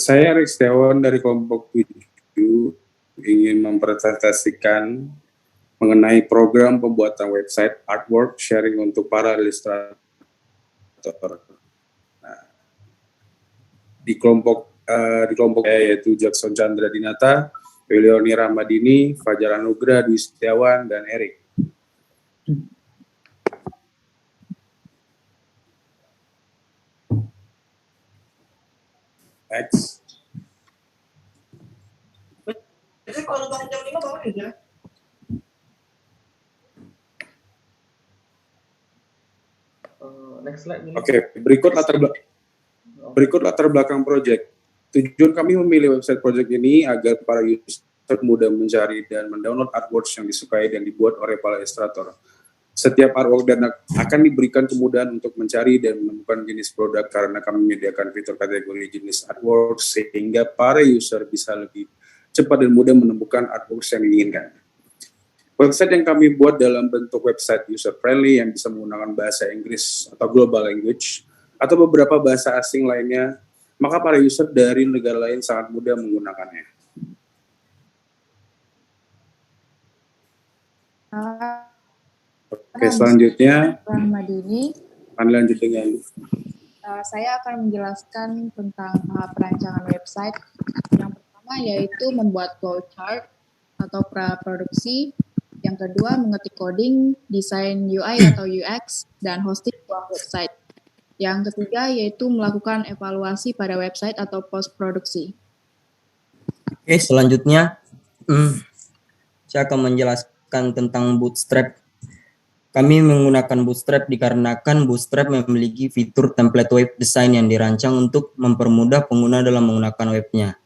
Saya Erik Setiawan dari kelompok 7 ingin mempresentasikan mengenai program pembuatan website artwork sharing untuk para ilustrator. Nah, di kelompok saya yaitu Jackson Chandra Dinata, Leoni Ramadini, Fajar Anugrah, Dwi Setiawan, dan Erik. Next. Kalau bangun jam 5 bangun aja. Next slide. Oke, berikut latar belakang proyek. Tujuan kami memilih website proyek ini agar para user mudah mencari dan mendownload artworks yang disukai dan dibuat oleh para ilustrator. Setiap artwork dan akan diberikan kemudahan untuk mencari dan menemukan jenis produk karena kami menyediakan fitur kategori jenis artwork sehingga para user bisa lebih cepat dan mudah menemukan artworks yang diinginkan. Website yang kami buat dalam bentuk website user-friendly yang bisa menggunakan bahasa Inggris atau global language atau beberapa bahasa asing lainnya, maka para user dari negara lain sangat mudah menggunakannya. Oke, selanjutnya akan lanjut dengan saya akan menjelaskan tentang tahap perancangan website. Yang pertama yaitu membuat flowchart atau praproduksi. Yang kedua mengetik coding, desain UI atau UX, dan hosting sebuah website. Yang ketiga yaitu melakukan evaluasi pada website atau post produksi. Oke, selanjutnya saya akan menjelaskan tentang Bootstrap. Kami menggunakan Bootstrap dikarenakan Bootstrap memiliki fitur template web design yang dirancang untuk mempermudah pengguna dalam menggunakan webnya.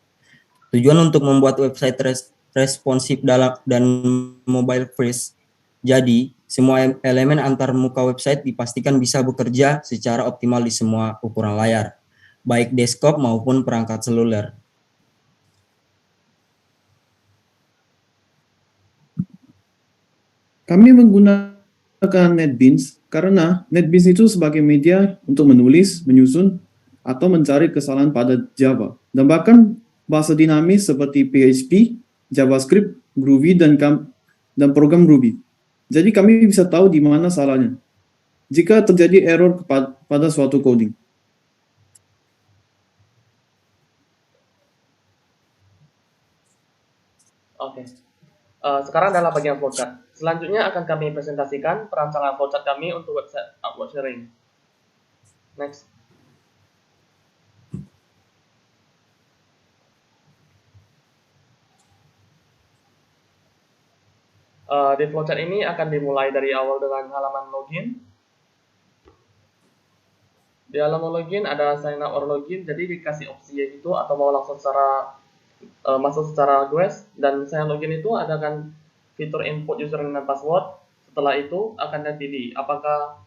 Tujuan untuk membuat website responsif dan mobile first. Jadi, semua elemen antar muka website dipastikan bisa bekerja secara optimal di semua ukuran layar, baik desktop maupun perangkat seluler. Kami menggunakan NetBeans karena NetBeans itu sebagai media untuk menulis, menyusun, atau mencari kesalahan pada Java, dan bahkan bahasa dinamis seperti PHP, JavaScript, Groovy, dan program Ruby. Jadi kami bisa tahu di mana salahnya jika terjadi error pada suatu coding. Oke. Sekarang adalah bagian flowchart. Selanjutnya akan kami presentasikan perancangan flowchart kami untuk website artwork sharing. Next. Di flowchart ini akan dimulai dari awal dengan halaman login. Di halaman login ada sign up or login, jadi dikasih opsi gitu atau mau langsung masuk secara request, dan sign login itu ada kan fitur input username dan password. Setelah itu akan dipilih apakah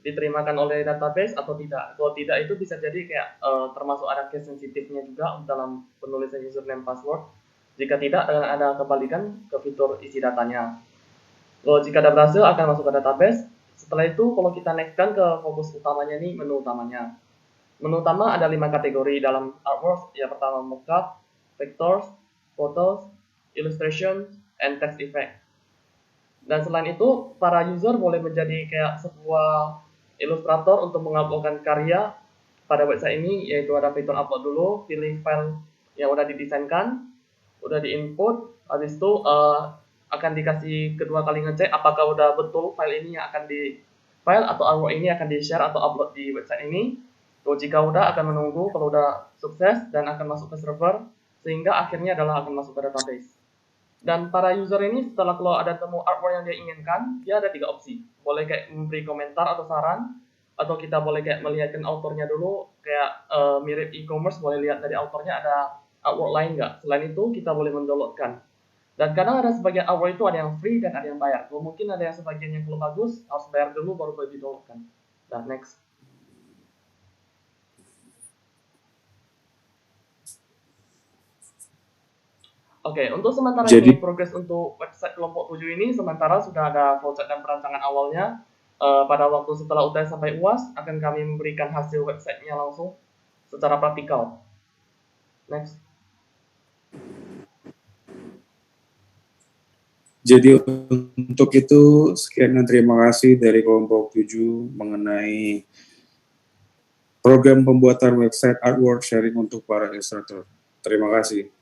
diterimakan oleh database atau tidak. Kalau tidak itu bisa jadi kayak termasuk ada case sensitifnya juga dalam penulisan username password. Jika tidak, ada kembalikan ke fitur isi datanya. Kalau jika ada berhasil akan masuk ke database. Setelah itu kalau kita nextkan ke fokus utamanya nih, menu utamanya. Menu utama ada 5 kategori dalam artwork. Yang pertama mockup, vectors, photos, illustration, and text effect. Dan selain itu, para user boleh menjadi kayak sebuah ilustrator untuk menguploadkan karya pada website ini, yaitu ada fitur upload dulu, pilih file yang udah didesainkan, udah diinput, habis itu akan dikasih kedua kali ngecek apakah udah betul file ini yang akan di file atau artwork ini akan di share atau upload di website ini. Kalau jika udah akan menunggu kalau udah sukses dan akan masuk ke server, sehingga akhirnya adalah akan masuk ke database. Dan para user ini setelah kalau ada temu artwork yang dia inginkan, dia ada 3 opsi. Boleh kayak memberi komentar atau saran, atau kita boleh kayak melihatkan autornya dulu, kayak mirip e-commerce, boleh lihat dari autornya ada artwork lain nggak. Selain itu kita boleh mendownloadkan. Dan kadang ada sebagian artwork itu ada yang free dan ada yang bayar. Kalau mungkin ada yang sebagian yang belum bagus, harus bayar dulu baru boleh di-downloadkan. Nah, next. Oke, untuk sementara ini progres untuk website kelompok 7 ini sementara sudah ada flowchart dan perancangan awalnya. Pada waktu setelah UTS sampai UAS akan kami memberikan hasil websitenya langsung secara praktikal. Next. Jadi untuk itu sekian dan terima kasih dari kelompok 7 mengenai program pembuatan website artwork sharing untuk para ilustrator. Terima kasih.